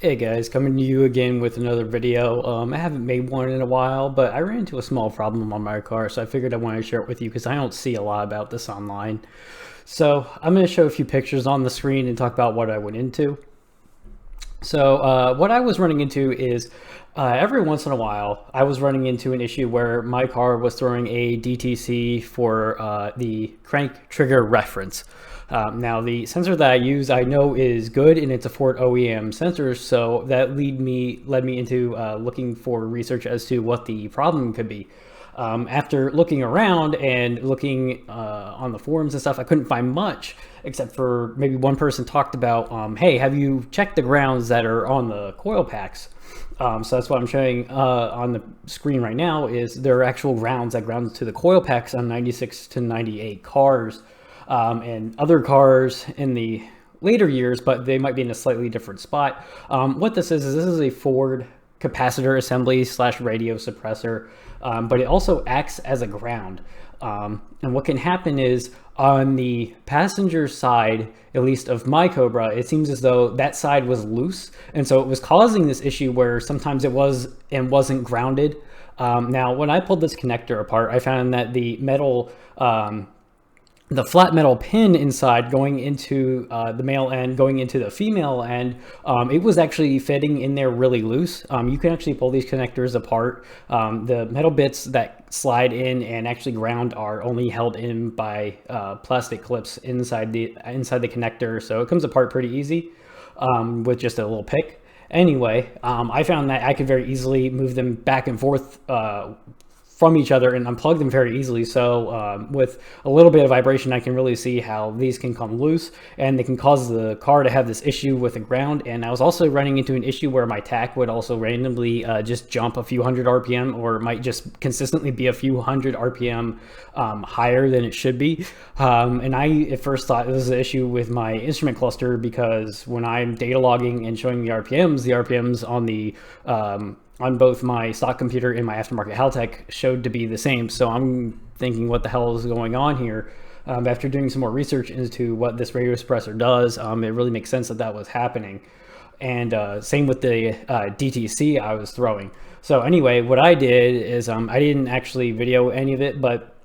Hey guys, coming to you again with another video. I haven't made one in a while, but I ran into a small problem on my car, so I figured I wanted to share it with you because I don't see a lot about this online. So I'm going to show a few pictures on the screen and talk about what I went into. So what I was running into is every once in a while, I was running into an issue where my car was throwing a DTC for the crank trigger reference. Now the sensor that I use, I know is good, and it's a Ford OEM sensor, so that led me into looking for research as to what the problem could be. After looking around and looking on the forums and stuff, I couldn't find much except for maybe one person talked about, hey, have you checked the grounds that are on the coil packs? So that's what I'm showing on the screen right now. Is there are actual grounds that ground to the coil packs on 96 to 98 cars and other cars in the later years, but they might be in a slightly different spot. What this is a Ford capacitor assembly / radio suppressor, but it also acts as a ground. And what can happen is on the passenger side, at least of my Cobra, it seems as though that side was loose. And so it was causing this issue where sometimes it was and wasn't grounded. Now, when I pulled this connector apart, I found that the metal, the flat metal pin inside going into the male end, going into the female end, it was actually fitting in there really loose. You can actually pull these connectors apart. The metal bits that slide in and actually ground are only held in by plastic clips inside the connector, so it comes apart pretty easy with just a little pick. Anyway, I found that I could very easily move them back and forth from each other and unplug them very easily. So with a little bit of vibration, I can really see how these can come loose and they can cause the car to have this issue with the ground. And I was also running into an issue where my Tach would also randomly just jump a few hundred RPM, or it might just consistently be a few hundred RPM higher than it should be. And I at first thought it was an issue with my instrument cluster, because when I'm data logging and showing the RPMs on the on both my stock computer and my aftermarket Haltech showed to be the same. So I'm thinking, what the hell is going on here? After doing some more research into what this radio suppressor does, it really makes sense that that was happening. And same with the DTC I was throwing. So anyway, what I did is I didn't actually video any of it, but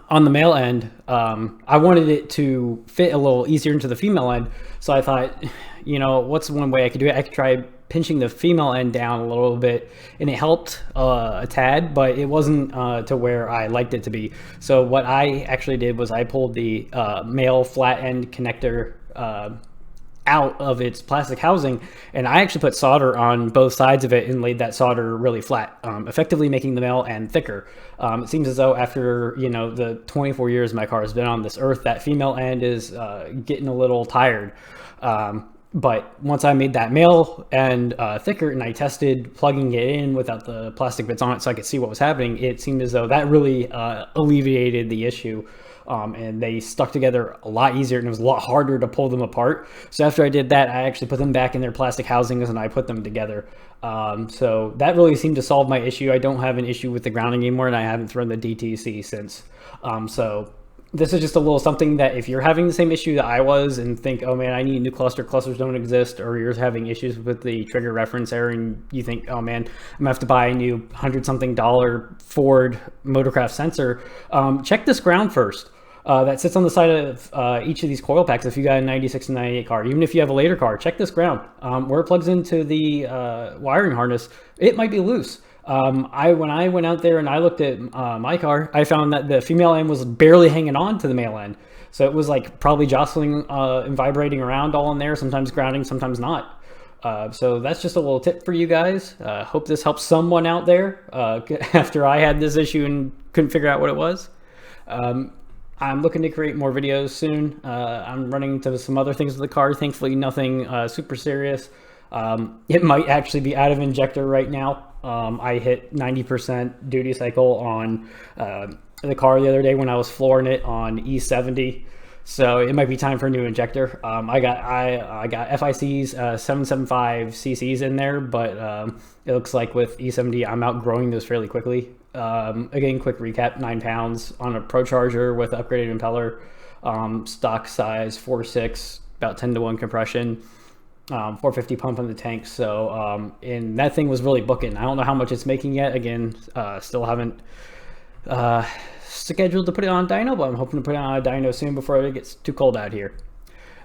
on the male end, I wanted it to fit a little easier into the female end. So I thought, you know, what's one way I could do it? I could try pinching the female end down a little bit, and it helped a tad, but it wasn't to where I liked it to be. So what I actually did was I pulled the male flat end connector out of its plastic housing, and I actually put solder on both sides of it and laid that solder really flat, effectively making the male end thicker. It seems as though after, you know, the 24 years my car has been on this earth, that female end is getting a little tired. But once I made that male end thicker and I tested plugging it in without the plastic bits on it so I could see what was happening, it seemed as though that really alleviated the issue. And they stuck together a lot easier, and it was a lot harder to pull them apart. So after I did that, I actually put them back in their plastic housings and I put them together. So that really seemed to solve my issue. I don't have an issue with the grounding anymore, and I haven't thrown the DTC since. So this is just a little something that if you're having the same issue that I was and think, oh man, I need a new cluster, clusters don't exist, or you're having issues with the trigger reference error and you think, oh man, I'm gonna have to buy a new $100-something Ford Motorcraft sensor, check this ground first. That sits on the side of each of these coil packs. If you got a 96 and 98 car, even if you have a later car, check this ground. Where it plugs into the wiring harness, it might be loose. When I went out there and I looked at my car, I found that the female end was barely hanging on to the male end. So it was like probably jostling and vibrating around all in there, sometimes grounding, sometimes not. So that's just a little tip for you guys. Hope this helps someone out there after I had this issue and couldn't figure out what it was. I'm looking to create more videos soon. I'm running into some other things with the car. Thankfully, nothing super serious. It might actually be out of injector right now. I hit 90% duty cycle on the car the other day when I was flooring it on E70. So it might be time for a new injector. I got FIC's 775 cc's in there, but it looks like with E70 I'm outgrowing those fairly quickly. Again, quick recap: 9 pounds on a Pro Charger with upgraded impeller, stock size 4.6, about 10-to-1 compression. 450 pump in the tank. So and that thing was really booking. I don't know how much it's making yet. Again, still haven't scheduled to put it on dyno, but I'm hoping to put it on a dyno soon before it gets too cold out here.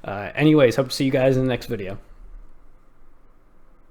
Anyways, hope to see you guys in the next video.